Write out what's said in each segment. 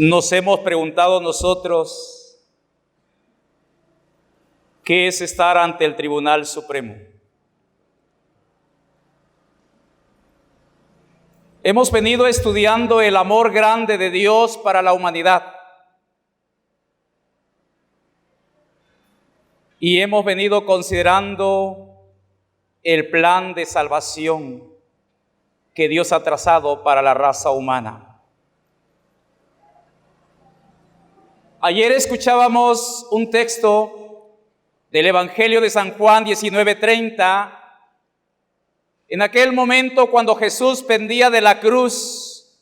Nos hemos preguntado nosotros, ¿qué es estar ante el Tribunal Supremo? Hemos venido estudiando el amor grande de Dios para la humanidad. Y hemos venido considerando el plan de salvación que Dios ha trazado para la raza humana. Ayer escuchábamos un texto del Evangelio de San Juan 19:30. En aquel momento cuando Jesús pendía de la cruz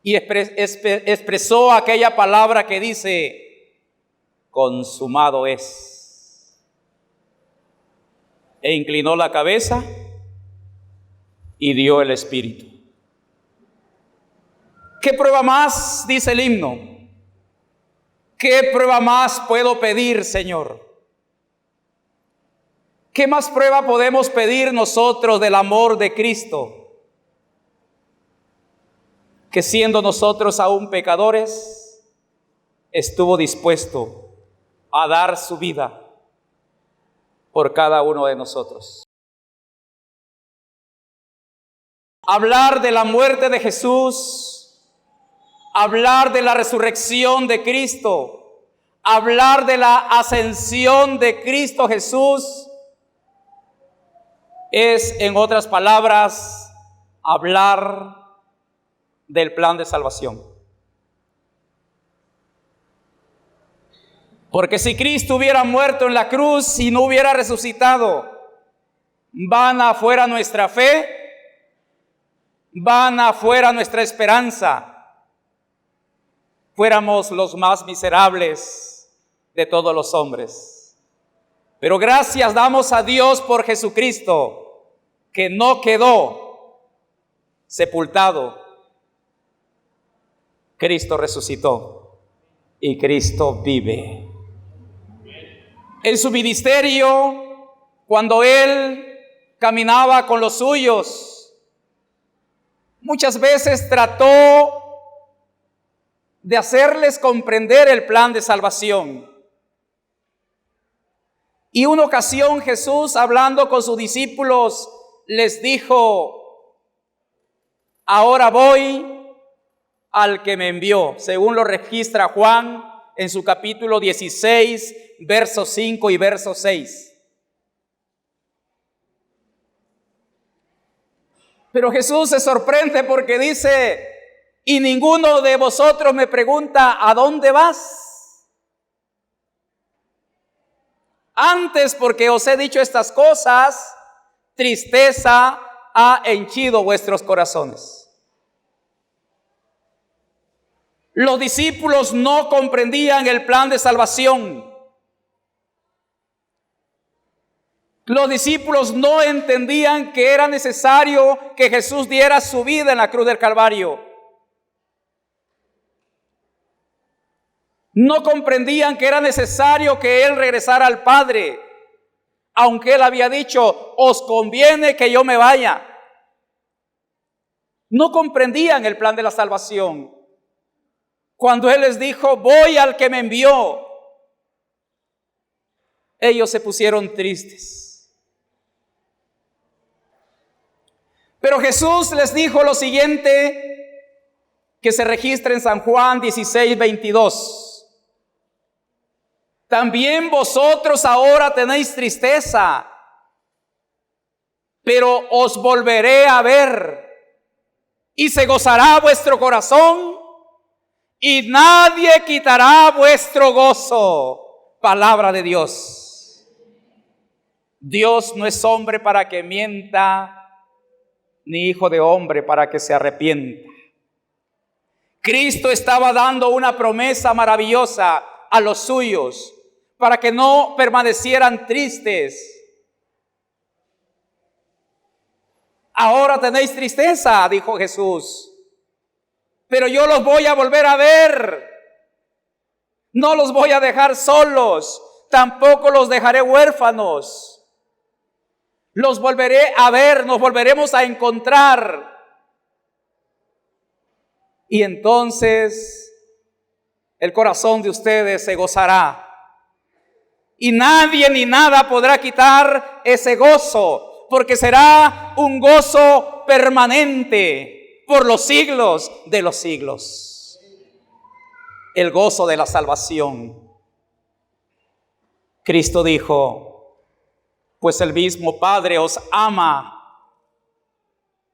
y expresó aquella palabra que dice, consumado es. E inclinó la cabeza y dio el Espíritu. ¿Qué prueba más, dice el himno? ¿Qué prueba más puedo pedir, Señor? ¿Qué más prueba podemos pedir nosotros del amor de Cristo? Que siendo nosotros aún pecadores, estuvo dispuesto a dar su vida por cada uno de nosotros. Hablar de la muerte de Jesús, hablar de la resurrección de Cristo, hablar de la ascensión de Cristo Jesús, es, en otras palabras, hablar del plan de salvación. Porque si Cristo hubiera muerto en la cruz y no hubiera resucitado, vana fuera nuestra fe, vana fuera nuestra esperanza. Fuéramos los más miserables de todos los hombres. Pero gracias damos a Dios por Jesucristo, que no quedó sepultado. Cristo resucitó y Cristo vive. En su ministerio, cuando Él caminaba con los suyos, muchas veces trató de hacerles comprender el plan de salvación. Y una ocasión Jesús, hablando con sus discípulos, les dijo, ahora voy al que me envió, según lo registra Juan en su capítulo 16, versos 5 y verso 6. Pero Jesús se sorprende porque dice, y ninguno de vosotros me pregunta, ¿a dónde vas? Antes, porque os he dicho estas cosas, tristeza ha henchido vuestros corazones. Los discípulos no comprendían el plan de salvación. Los discípulos no entendían que era necesario que Jesús diera su vida en la cruz del Calvario. No comprendían que era necesario que Él regresara al Padre, aunque Él había dicho, os conviene que yo me vaya. No comprendían el plan de la salvación. Cuando Él les dijo, voy al que me envió, ellos se pusieron tristes. Pero Jesús les dijo lo siguiente, que se registra en San Juan 16:22. También vosotros ahora tenéis tristeza, pero os volveré a ver y se gozará vuestro corazón y nadie quitará vuestro gozo. Palabra de Dios. Dios no es hombre para que mienta, ni hijo de hombre para que se arrepienta. Cristo estaba dando una promesa maravillosa a los suyos, para que no permanecieran tristes. Ahora tenéis tristeza, dijo Jesús, pero yo los voy a volver a ver. No los voy a dejar solos, tampoco los dejaré huérfanos. Los volveré a ver, nos volveremos a encontrar. Y entonces el corazón de ustedes se gozará. Y nadie ni nada podrá quitar ese gozo, porque será un gozo permanente por los siglos de los siglos. El gozo de la salvación. Cristo dijo, pues el mismo Padre os ama,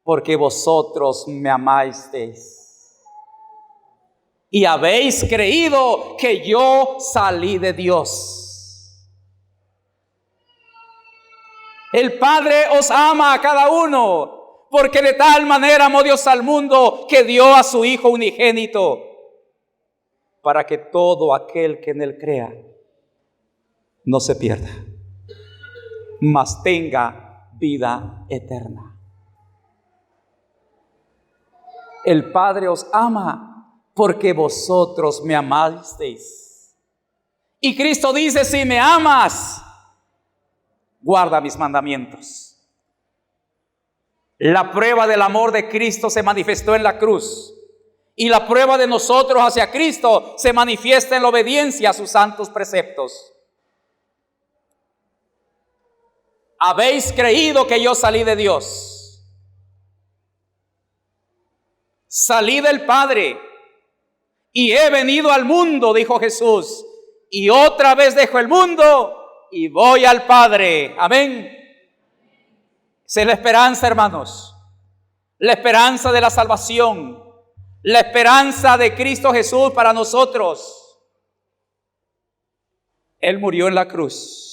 porque vosotros me amasteis. Y habéis creído que yo salí de Dios. El Padre os ama a cada uno, porque de tal manera amó Dios al mundo que dio a su Hijo unigénito, para que todo aquel que en él crea no se pierda, mas tenga vida eterna. El Padre os ama porque vosotros me amasteis. Y Cristo dice, si me amas, guarda mis mandamientos. La prueba del amor de Cristo se manifestó en la cruz. Y la prueba de nosotros hacia Cristo se manifiesta en la obediencia a sus santos preceptos. Habéis creído que yo salí de Dios. Salí del Padre y he venido al mundo, dijo Jesús. Y otra vez dejo el mundo y voy al Padre. Amén. Esa es la esperanza, hermanos. La esperanza de la salvación. La esperanza de Cristo Jesús para nosotros. Él murió en la cruz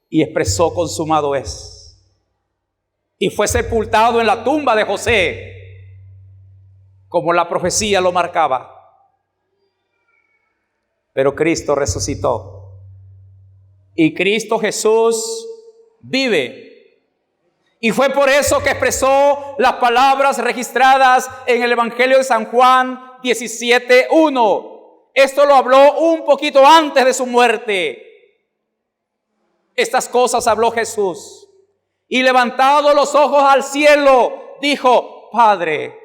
y expresó consumado es. Y fue sepultado en la tumba de José, como la profecía lo marcaba. Pero Cristo resucitó. Y Cristo Jesús vive. Y fue por eso que expresó las palabras registradas en el Evangelio de San Juan 17:1. Esto lo habló un poquito antes de su muerte. Estas cosas habló Jesús. Y levantado los ojos al cielo, dijo, Padre,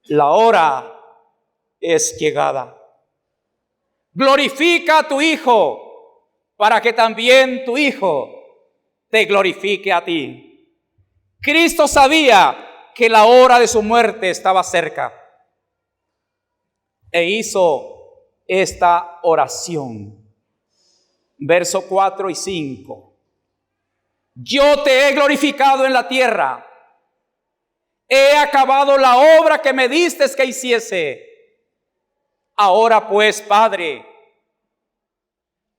la hora es llegada. Glorifica a tu Hijo, para que también tu Hijo te glorifique a ti. Cristo sabía que la hora de su muerte estaba cerca e hizo esta oración. Verso 4 y 5. Yo te he glorificado en la tierra. He acabado la obra que me diste que hiciese. Ahora pues, Padre,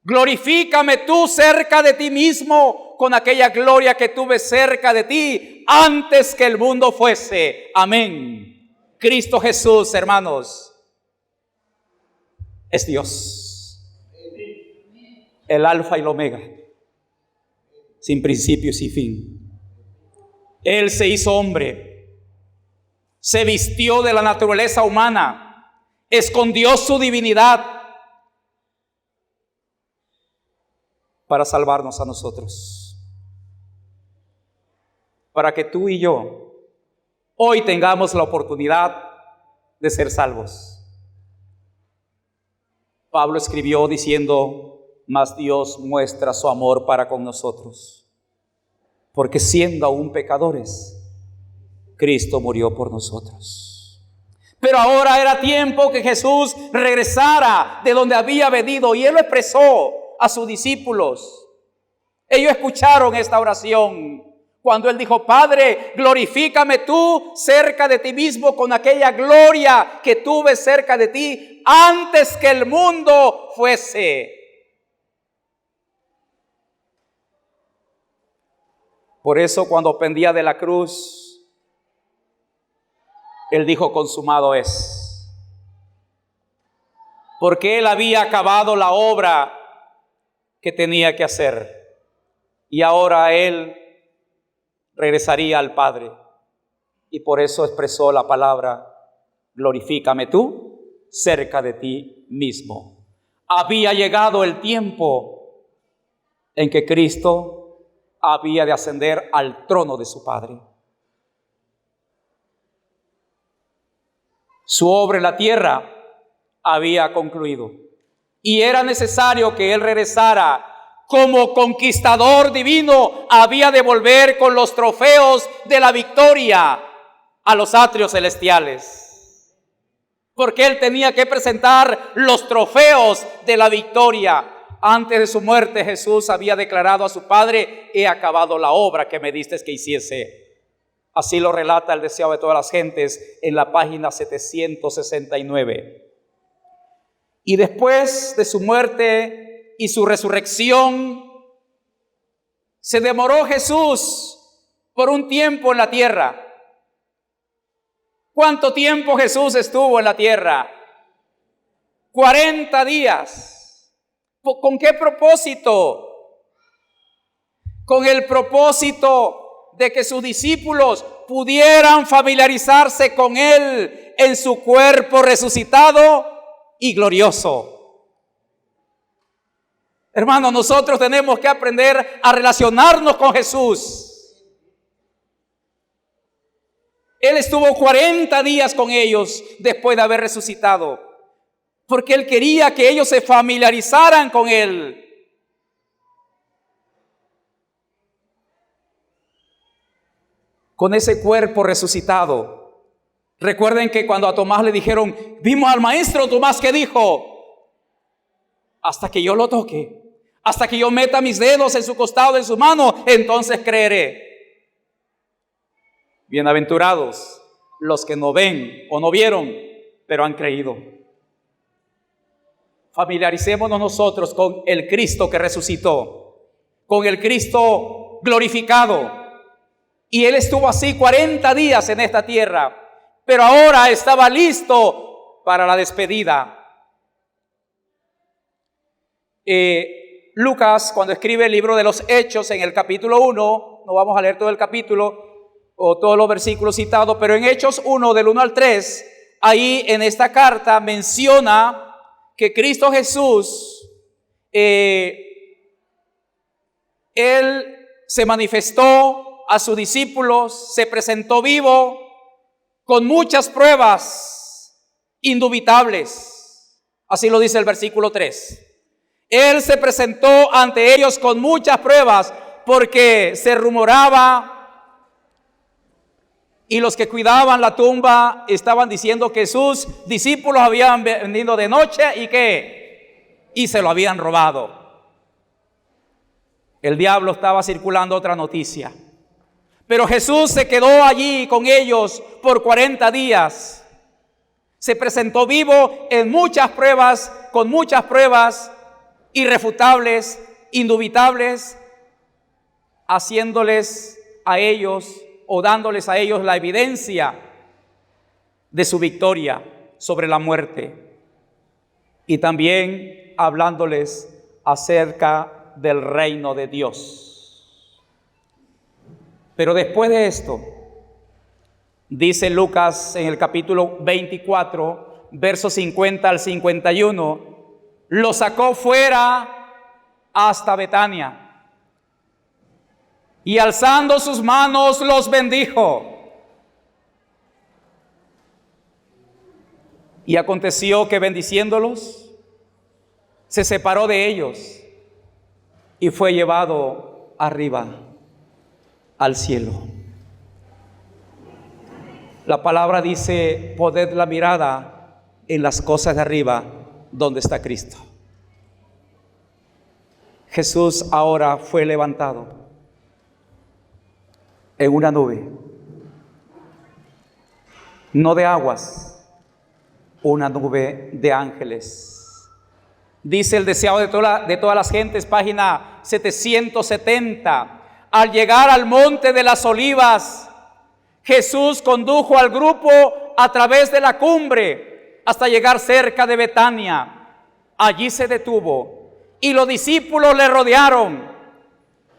glorifícame tú cerca de ti mismo con aquella gloria que tuve cerca de ti antes que el mundo fuese. Amén. Cristo Jesús, hermanos, es Dios. El alfa y el omega, sin principio y sin fin. Él se hizo hombre. Se vistió de la naturaleza humana, escondió su divinidad para salvarnos a nosotros. Para que tú y yo hoy tengamos la oportunidad de ser salvos. Pablo escribió diciendo, mas Dios muestra su amor para con nosotros, porque siendo aún pecadores, Cristo murió por nosotros. Pero ahora era tiempo que Jesús regresara de donde había venido, y Él lo expresó a sus discípulos. Ellos escucharon esta oración cuando Él dijo, Padre, glorifícame tú cerca de ti mismo con aquella gloria que tuve cerca de ti antes que el mundo fuese. Por eso cuando pendía de la cruz, Él dijo, consumado es. Porque Él había acabado la obra que tenía que hacer. Y ahora Él regresaría al Padre. Y por eso expresó la palabra, glorifícame tú cerca de ti mismo. Había llegado el tiempo en que Cristo había de ascender al trono de su Padre. Su obra en la tierra había concluido y era necesario que Él regresara como conquistador divino. Había de volver con los trofeos de la victoria a los atrios celestiales, porque Él tenía que presentar los trofeos de la victoria. Antes de su muerte, Jesús había declarado a su Padre: he acabado la obra que me diste que hiciese. Así lo relata el deseo de todas las gentes en la página 769. Y después de su muerte y su resurrección, se demoró Jesús por un tiempo en la tierra. ¿Cuánto tiempo Jesús estuvo en la tierra? 40 días. ¿Con qué propósito? Con el propósito de que sus discípulos pudieran familiarizarse con Él en su cuerpo resucitado y glorioso. Hermanos, nosotros tenemos que aprender a relacionarnos con Jesús. Él estuvo 40 días con ellos después de haber resucitado, porque Él quería que ellos se familiarizaran con Él. Con ese cuerpo resucitado. Recuerden que cuando a Tomás le dijeron: vimos al maestro, Tomás, ¿qué dijo? Hasta que yo lo toque, hasta que yo meta mis dedos en su costado, en su mano, entonces creeré. Bienaventurados los que no ven o no vieron, pero han creído. Familiaricémonos nosotros con el Cristo que resucitó, con el Cristo glorificado. Y Él estuvo así 40 días en esta tierra, pero ahora estaba listo para la despedida. Lucas, cuando escribe el libro de los Hechos en el capítulo 1, no vamos a leer todo el capítulo o todos los versículos citados, pero en Hechos 1, del 1 al 3, ahí en esta carta menciona que Cristo Jesús, Él se manifestó a sus discípulos, se presentó vivo con muchas pruebas indubitables. Así lo dice el versículo 3. Él se presentó ante ellos con muchas pruebas porque se rumoraba y los que cuidaban la tumba estaban diciendo que sus discípulos habían venido de noche y se lo habían robado. El diablo estaba circulando otra noticia. Pero Jesús se quedó allí con ellos por 40 días. Se presentó vivo en muchas pruebas, con muchas pruebas irrefutables, indubitables, haciéndoles a ellos o dándoles a ellos la evidencia de su victoria sobre la muerte. Y también hablándoles acerca del reino de Dios. Pero después de esto, dice Lucas en el capítulo 24, versos 50 al 51, lo sacó fuera hasta Betania y alzando sus manos los bendijo. Y aconteció que bendiciéndolos, se separó de ellos y fue llevado arriba al cielo. La palabra dice: poned la mirada en las cosas de arriba, donde está Cristo. Jesús ahora fue levantado en una nube, no de aguas, una nube de ángeles. Dice el deseado de todas las gentes, página 770. Al llegar al monte de las Olivas, Jesús condujo al grupo a través de la cumbre hasta llegar cerca de Betania. Allí se detuvo y los discípulos le rodearon.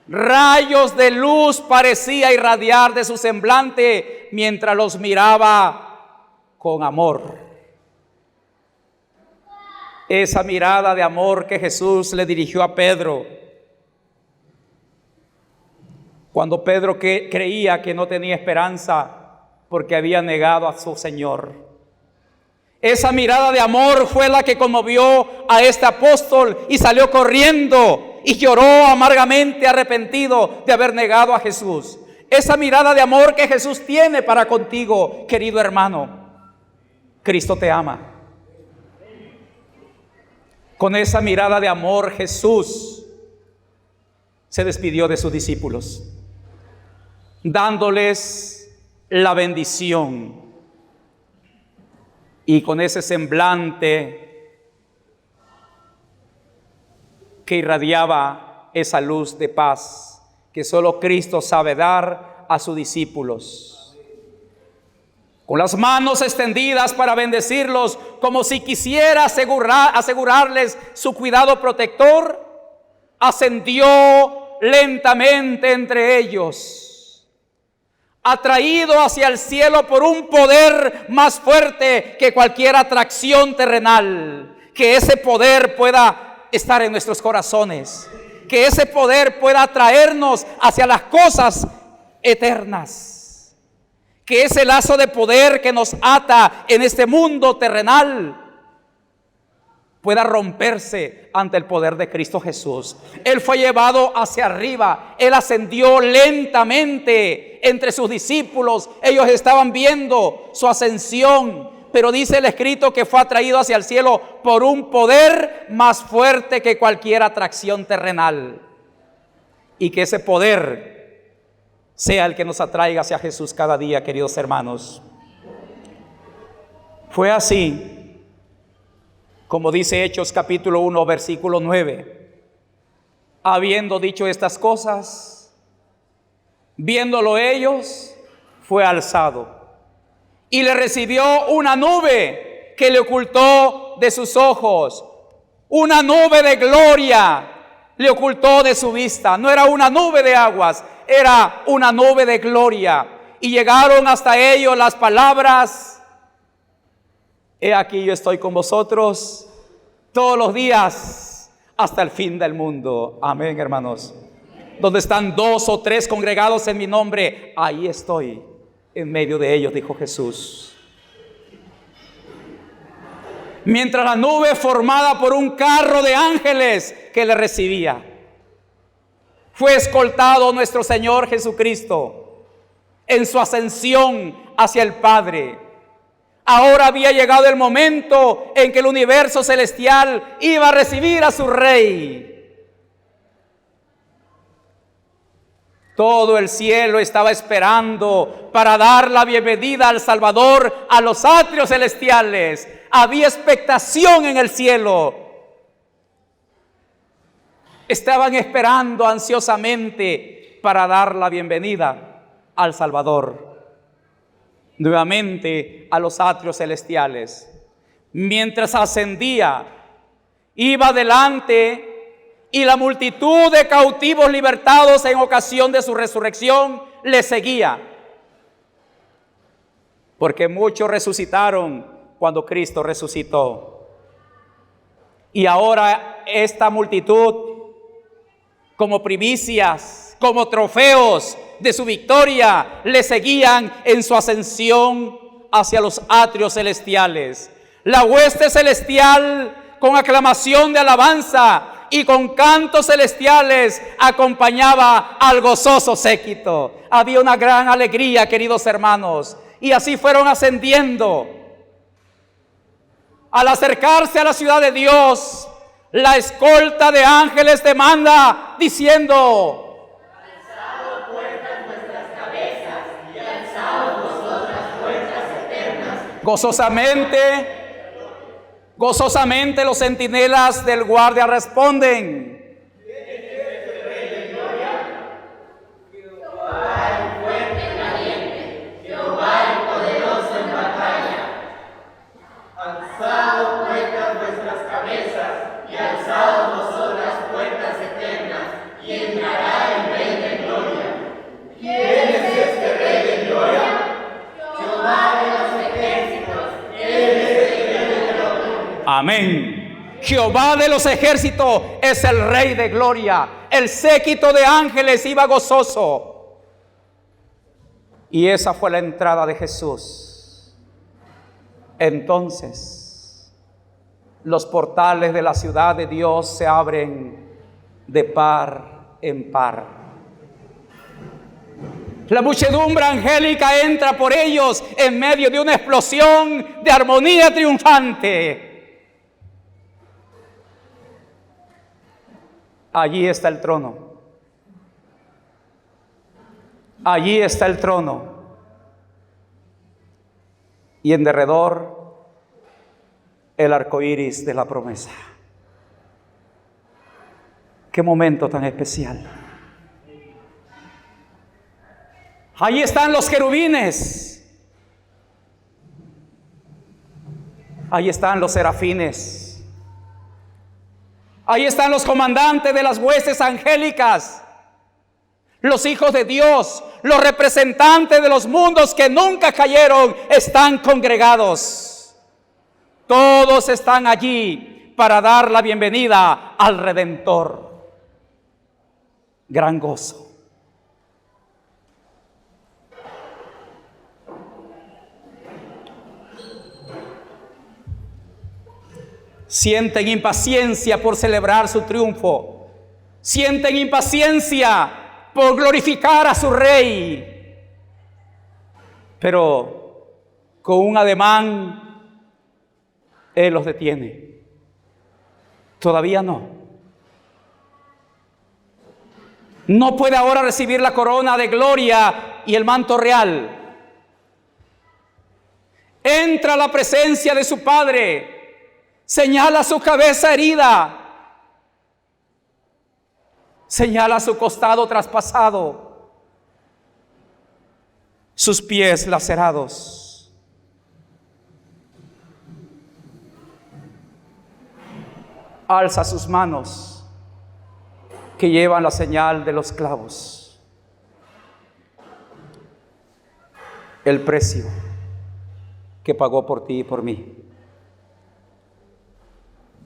Rayos de luz parecía irradiar de su semblante mientras los miraba con amor. Esa mirada de amor que Jesús le dirigió a Pedro, cuando Pedro creía que no tenía esperanza porque había negado a su Señor. Esa mirada de amor fue la que conmovió a este apóstol y salió corriendo y lloró amargamente arrepentido de haber negado a Jesús. Esa mirada de amor que Jesús tiene para contigo, querido hermano. Cristo te ama. Con esa mirada de amor, Jesús se despidió de sus discípulos, dándoles la bendición. Y con ese semblante que irradiaba esa luz de paz que solo Cristo sabe dar a sus discípulos, con las manos extendidas para bendecirlos, como si quisiera asegurarles su cuidado protector, ascendió lentamente entre ellos, atraído hacia el cielo por un poder más fuerte que cualquier atracción terrenal. Que ese poder pueda estar en nuestros corazones, que ese poder pueda atraernos hacia las cosas eternas, que ese lazo de poder que nos ata en este mundo terrenal pueda romperse ante el poder de Cristo Jesús. Él fue llevado hacia arriba, Él ascendió lentamente entre sus discípulos. Ellos estaban viendo su ascensión, pero dice el escrito que fue atraído hacia el cielo por un poder más fuerte que cualquier atracción terrenal. Y que ese poder sea el que nos atraiga hacia Jesús cada día, queridos hermanos. Fue así, como dice Hechos capítulo 1, versículo 9. Habiendo dicho estas cosas, viéndolo ellos, fue alzado. Y le recibió una nube que le ocultó de sus ojos. Una nube de gloria le ocultó de su vista. No era una nube de aguas, era una nube de gloria. Y llegaron hasta ellos las palabras: he aquí yo estoy con vosotros todos los días hasta el fin del mundo. Amén, hermanos. Donde están 2 o 3 congregados en mi nombre, ahí estoy en medio de ellos, dijo Jesús. Mientras la nube formada por un carro de ángeles que le recibía, fue escoltado nuestro Señor Jesucristo en su ascensión hacia el Padre. Ahora había llegado el momento en que el universo celestial iba a recibir a su Rey. Todo el cielo estaba esperando para dar la bienvenida al Salvador a los atrios celestiales. Había expectación en el cielo. Estaban esperando ansiosamente para dar la bienvenida al Salvador nuevamente a los atrios celestiales. Mientras ascendía, iba adelante, y la multitud de cautivos libertados en ocasión de su resurrección le seguía, porque muchos resucitaron cuando Cristo resucitó. Y ahora esta multitud, como primicias, como trofeos de su victoria, le seguían en su ascensión hacia los atrios celestiales. La hueste celestial, con aclamación de alabanza y con cantos celestiales, acompañaba al gozoso séquito. Había una gran alegría, queridos hermanos, y así fueron ascendiendo. Al acercarse a la ciudad de Dios, la escolta de ángeles demanda diciendo: Gozosamente los centinelas del guardia responden: Jehová el fuerte y valiente, Jehová el poderoso en batalla. Alzado puertas vuestras cabezas y alzado vosotras puertas eternas, y entrará el Rey de gloria. ¿Quién es este Rey de gloria? Jehová de los ejércitos. Él es el Rey de gloria. Amén. Jehová de los ejércitos es el Rey de gloria. El séquito de ángeles iba gozoso. Y esa fue la entrada de Jesús. Entonces los portales de la ciudad de Dios se abren de par en par. La muchedumbre angélica entra por ellos en medio de una explosión de armonía triunfante. Allí está el trono. Allí está el trono. Y en derredor el arco iris de la promesa. Qué momento tan especial. Allí están los querubines. Allí están los serafines. Allí están los comandantes de las huestes angélicas. Los hijos de Dios, los representantes de los mundos que nunca cayeron, están congregados. Todos están allí para dar la bienvenida al Redentor. Gran gozo. Sienten impaciencia por celebrar su triunfo. Sienten impaciencia por glorificar a su rey. Pero con un ademán, Él los detiene. Todavía no. No puede ahora recibir la corona de gloria y el manto real. Entra a la presencia de su Padre. Señala su cabeza herida. Señala su costado traspasado. Sus pies lacerados. Alza sus manos que llevan la señal de los clavos. El precio que pagó por ti y por mí.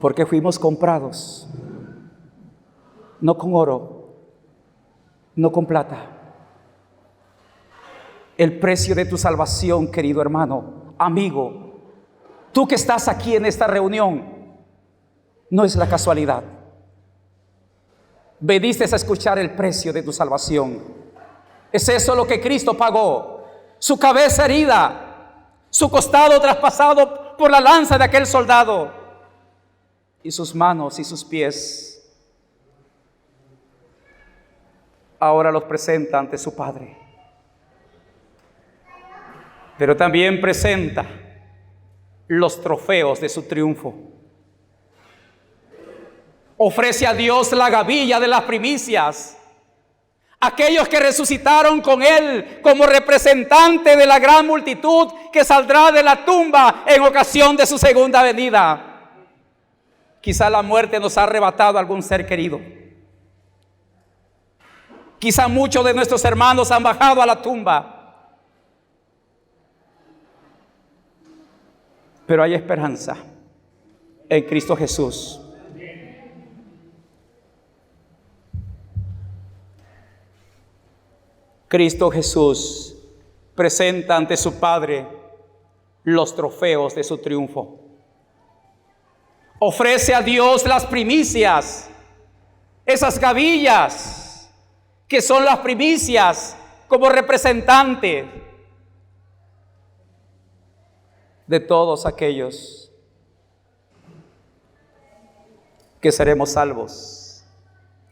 Porque fuimos comprados, no con oro, no con plata. El precio de tu salvación, querido hermano, amigo, tú que estás aquí en esta reunión, no es la casualidad. Veniste a escuchar el precio de tu salvación. Es eso lo que Cristo pagó. Su cabeza herida, su costado traspasado por la lanza de aquel soldado, y sus manos y sus pies. Ahora los presenta ante su Padre. Pero también presenta los trofeos de su triunfo. Ofrece a Dios la gavilla de las primicias. Aquellos que resucitaron con Él como representante de la gran multitud que saldrá de la tumba en ocasión de su segunda venida. Quizá la muerte nos ha arrebatado a algún ser querido. Quizá muchos de nuestros hermanos han bajado a la tumba. Pero hay esperanza en Cristo Jesús. Cristo Jesús presenta ante su Padre los trofeos de su triunfo. Ofrece a Dios las primicias, esas gavillas que son las primicias como representante de todos aquellos que seremos salvos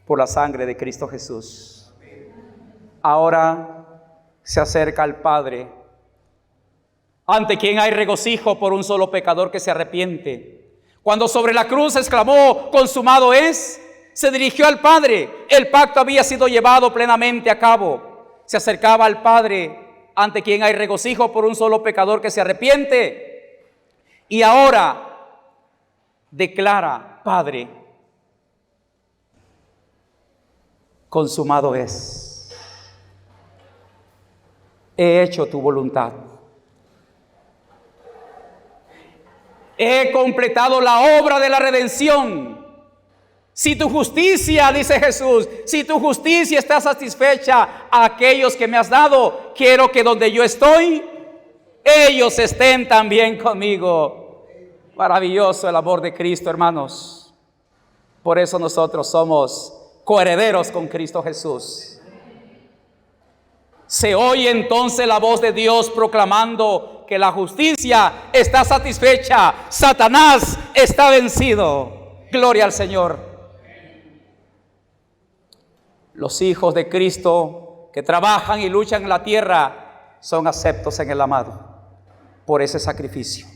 por la sangre de Cristo Jesús. Ahora se acerca al Padre, ante quien hay regocijo por un solo pecador que se arrepiente. Cuando sobre la cruz exclamó, consumado es, se dirigió al Padre. El pacto había sido llevado plenamente a cabo. Se acercaba al Padre, ante quien hay regocijo por un solo pecador que se arrepiente. Y ahora declara, Padre, consumado es. He hecho tu voluntad. He completado la obra de la redención. Si tu justicia, dice Jesús, si tu justicia está satisfecha a aquellos que me has dado, quiero que donde yo estoy, ellos estén también conmigo. Maravilloso el amor de Cristo, hermanos. Por eso nosotros somos coherederos con Cristo Jesús. Se oye entonces la voz de Dios proclamando que la justicia está satisfecha, Satanás está vencido. Gloria al Señor. Los hijos de Cristo que trabajan y luchan en la tierra son aceptos en el amado por ese sacrificio.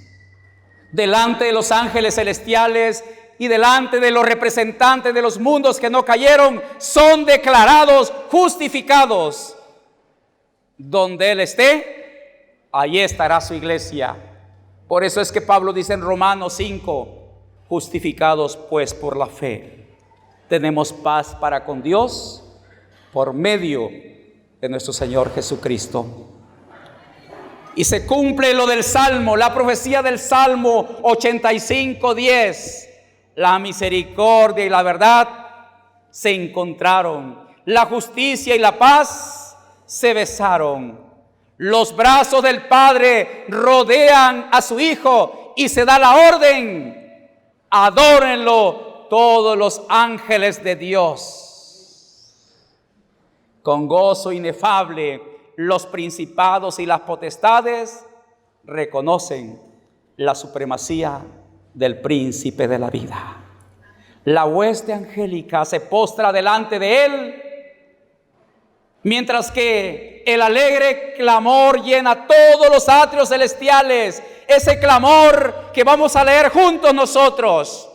Delante de los ángeles celestiales y delante de los representantes de los mundos que no cayeron, son declarados justificados. Donde Él esté, allí estará su iglesia. Por eso es que Pablo dice en Romanos 5, justificados pues por la fe, tenemos paz para con Dios por medio de nuestro Señor Jesucristo. Y se cumple lo del Salmo, la profecía del Salmo 85:10. La misericordia y la verdad se encontraron, la justicia y la paz se besaron. Los brazos del Padre rodean a su Hijo y se da la orden: adórenlo todos los ángeles de Dios. Con gozo inefable, los principados y las potestades reconocen la supremacía del príncipe de la vida. La hueste angélica se postra delante de Él, mientras que el alegre clamor llena todos los atrios celestiales. Ese clamor que vamos a leer juntos nosotros.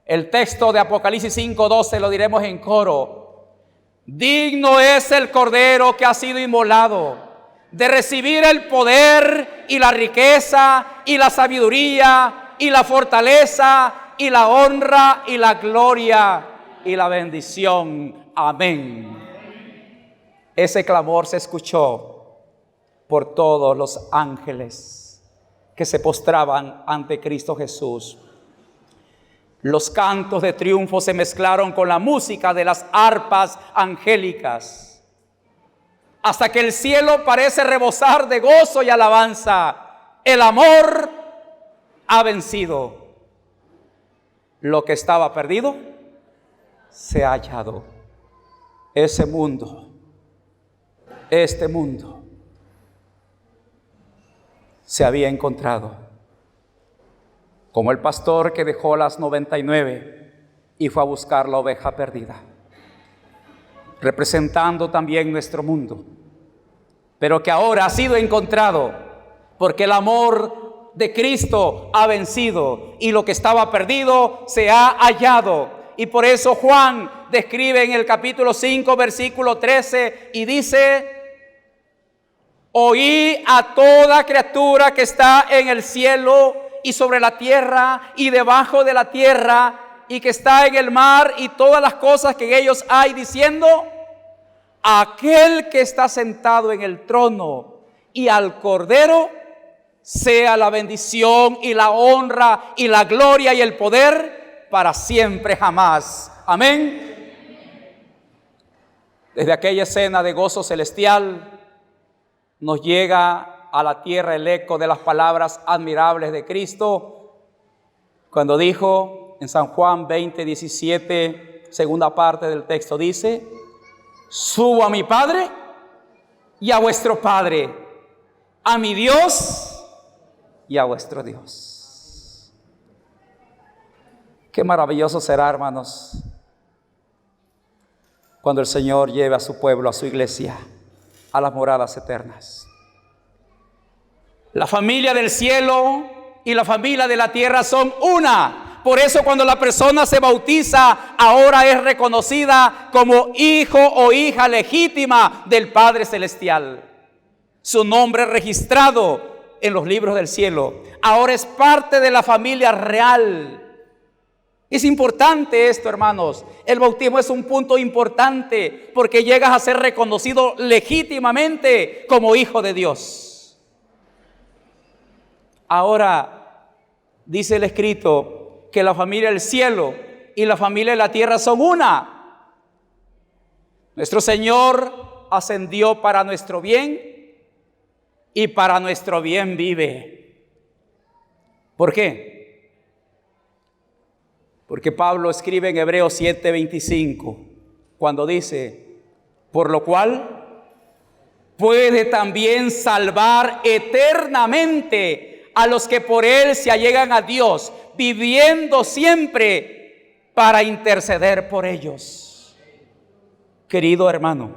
El texto de Apocalipsis 5:12 lo diremos en coro. Digno es el Cordero que ha sido inmolado de recibir el poder y la riqueza y la sabiduría y la fortaleza y la honra y la gloria y la bendición. Amén. Ese clamor se escuchó por todos los ángeles que se postraban ante Cristo Jesús. Los cantos de triunfo se mezclaron con la música de las arpas angélicas, hasta que el cielo parece rebosar de gozo y alabanza. El amor ha vencido. Lo que estaba perdido se ha hallado. Ese mundo, este mundo, se había encontrado. Como el pastor que dejó las 99 y fue a buscar la oveja perdida, representando también nuestro mundo, pero que ahora ha sido encontrado porque el amor de Cristo ha vencido y lo que estaba perdido se ha hallado. Y por eso Juan describe en el capítulo 5, versículo 13 y dice: oí a toda criatura que está en el cielo y sobre la tierra y debajo de la tierra y que está en el mar y todas las cosas que en ellos hay, diciendo: aquel que está sentado en el trono y al Cordero sea la bendición y la honra y la gloria y el poder para siempre jamás. Amén. Desde aquella escena de gozo celestial nos llega a la tierra el eco de las palabras admirables de Cristo, cuando dijo en San Juan 20:17, segunda parte del texto, dice: subo a mi Padre y a vuestro Padre, a mi Dios y a vuestro Dios. Qué maravilloso será, hermanos, cuando el Señor lleve a su pueblo, a su iglesia, a las moradas eternas. La familia del cielo y la familia de la tierra son una. Por eso cuando la persona se bautiza, ahora es reconocida como hijo o hija legítima del Padre Celestial. Su nombre es registrado en los libros del cielo. Ahora es parte de la familia real. Es importante esto, hermanos. El bautismo es un punto importante porque llegas a ser reconocido legítimamente como hijo de Dios. Ahora, dice el escrito que la familia del cielo y la familia de la tierra son una. Nuestro Señor ascendió para nuestro bien y para nuestro bien vive. ¿Por qué? Porque Pablo escribe en Hebreos 7:25, cuando dice, por lo cual puede también salvar eternamente a los que por él se allegan a Dios, viviendo siempre para interceder por ellos. Querido hermano,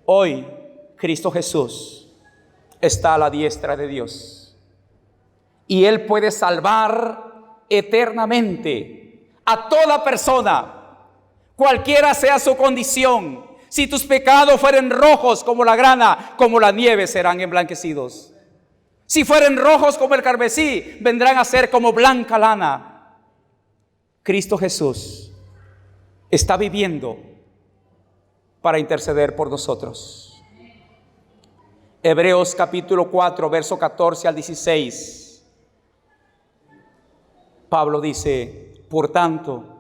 hoy Cristo Jesús está a la diestra de Dios y Él puede salvar eternamente a toda persona, cualquiera sea su condición. Si tus pecados fueren rojos como la grana, como la nieve serán emblanquecidos. Si fueren rojos como el carmesí, vendrán a ser como blanca lana. Cristo Jesús está viviendo para interceder por nosotros. Hebreos capítulo 4, verso 14 al 16. Pablo dice, por tanto,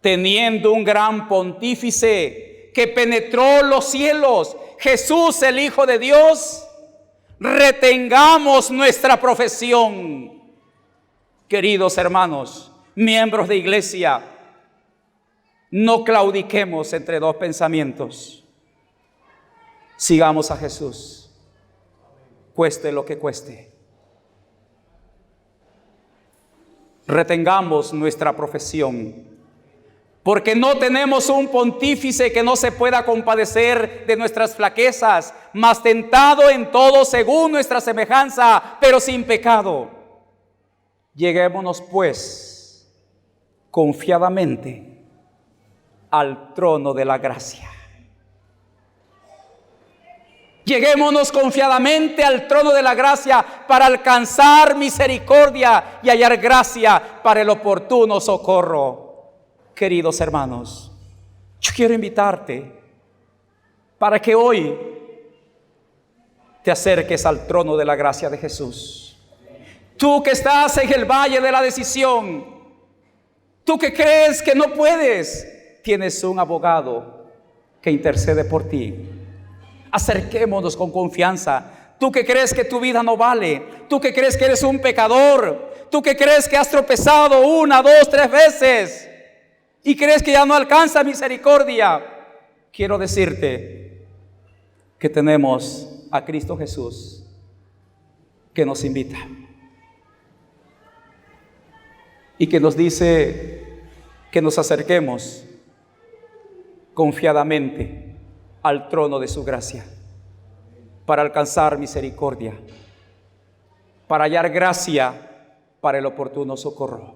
teniendo un gran pontífice que penetró los cielos, Jesús el Hijo de Dios, retengamos nuestra profesión. Queridos hermanos, miembros de iglesia, no claudiquemos entre dos pensamientos. Sigamos a Jesús, cueste lo que cueste. Retengamos nuestra profesión, porque no tenemos un pontífice que no se pueda compadecer de nuestras flaquezas, mas tentado en todo según nuestra semejanza, pero sin pecado. Lleguémonos pues confiadamente al trono de la gracia. Lleguémonos confiadamente al trono de la gracia para alcanzar misericordia y hallar gracia para el oportuno socorro. Queridos hermanos, yo quiero invitarte para que hoy te acerques al trono de la gracia de Jesús. Tú que estás en el valle de la decisión, tú que crees que no puedes, tienes un abogado que intercede por ti. Acerquémonos con confianza. Tú que crees que tu vida no vale, tú que crees que eres un pecador, tú que crees que has tropezado 1, 2, 3 veces y crees que ya no alcanza misericordia, quiero decirte que tenemos a Cristo Jesús que nos invita y que nos dice que nos acerquemos confiadamente al trono de su gracia para alcanzar misericordia, para hallar gracia para el oportuno socorro.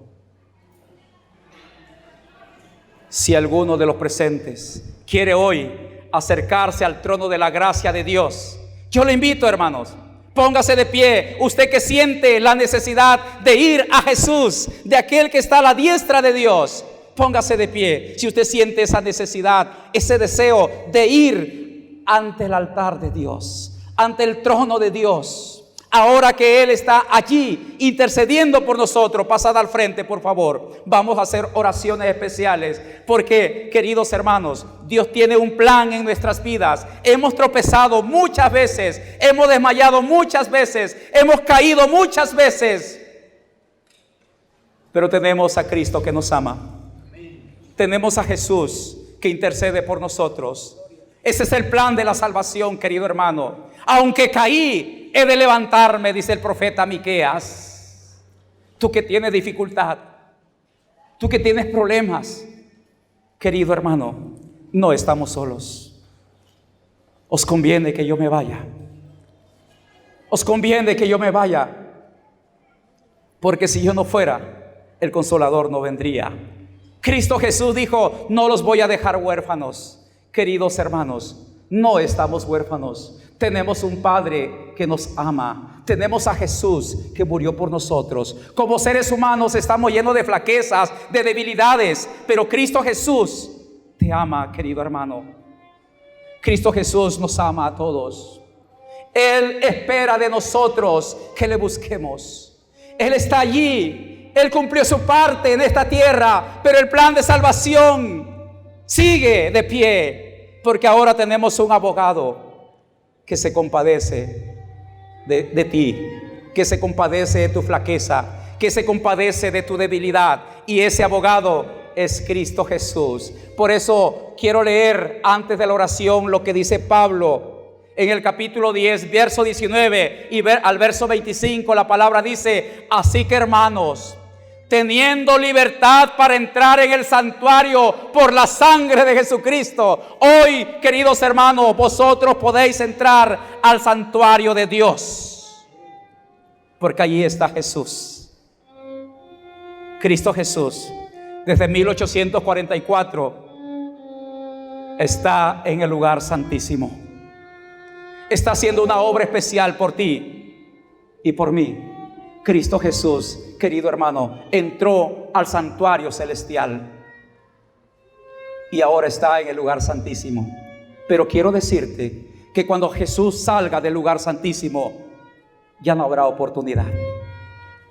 Si alguno de los presentes quiere hoy acercarse al trono de la gracia de Dios, yo le invito, hermanos, póngase de pie. Usted que siente la necesidad de ir a Jesús, de aquel que está a la diestra de Dios, póngase de pie. Si usted siente esa necesidad, ese deseo de ir ante el altar de Dios, ante el trono de Dios, ahora que Él está allí intercediendo por nosotros, pasad al frente, por favor. Vamos a hacer oraciones especiales porque, queridos hermanos, Dios tiene un plan en nuestras vidas. Hemos tropezado muchas veces, hemos desmayado muchas veces, hemos caído muchas veces, pero tenemos a Cristo que nos ama. Tenemos a Jesús que intercede por nosotros. Ese es el plan de la salvación, querido hermano. Aunque caí, he de levantarme, dice el profeta Miqueas. Tú que tienes dificultad, tú que tienes problemas, querido hermano, no estamos solos. Os conviene que yo me vaya. Os conviene que yo me vaya, porque si yo no fuera, el Consolador no vendría. Cristo Jesús dijo, no los voy a dejar huérfanos. Queridos hermanos, no estamos huérfanos. Tenemos un Padre que nos ama. Tenemos a Jesús que murió por nosotros. Como seres humanos estamos llenos de flaquezas, de debilidades, pero Cristo Jesús te ama, querido hermano. Cristo Jesús nos ama a todos. Él espera de nosotros que le busquemos. Él está allí. Él cumplió su parte en esta tierra, pero el plan de salvación sigue de pie, porque ahora tenemos un abogado que se compadece de ti, que se compadece de tu flaqueza, que se compadece de tu debilidad, y ese abogado es Cristo Jesús. Por eso quiero leer antes de la oración lo que dice Pablo en el capítulo 10, verso 19 y al verso 25. La palabra dice: así que, hermanos, teniendo libertad para entrar en el santuario por la sangre de Jesucristo, hoy, queridos hermanos, vosotros podéis entrar al santuario de Dios, porque allí está Jesús. Cristo Jesús, desde 1844, está en el lugar santísimo. Está haciendo una obra especial por ti y por mí. Cristo Jesús, querido hermano, entró al santuario celestial y ahora está en el lugar santísimo. Pero quiero decirte que cuando Jesús salga del lugar santísimo, ya no habrá oportunidad.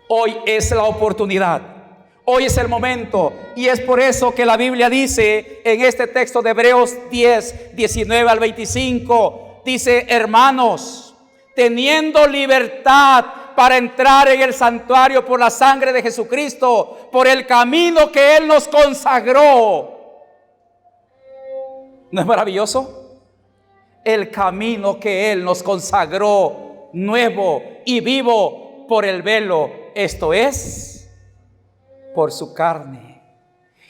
Hoy es la oportunidad. Hoy es el momento, y es por eso que la Biblia dice en este texto de Hebreos 10, 19 al 25, dice: hermanos, teniendo libertad para entrar en el santuario por la sangre de Jesucristo, por el camino que Él nos consagró. ¿No es maravilloso? El camino que Él nos consagró, nuevo y vivo por el velo, esto es, por su carne.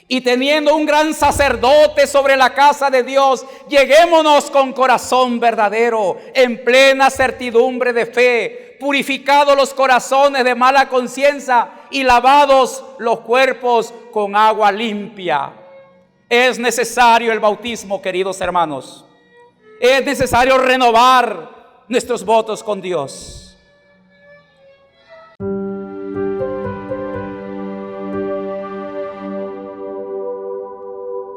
Y teniendo un gran sacerdote sobre la casa de Dios, lleguémonos con corazón verdadero, en plena certidumbre de fe, purificados los corazones de mala conciencia y lavados los cuerpos con agua limpia. Es necesario el bautismo, queridos hermanos. Es necesario renovar nuestros votos con Dios.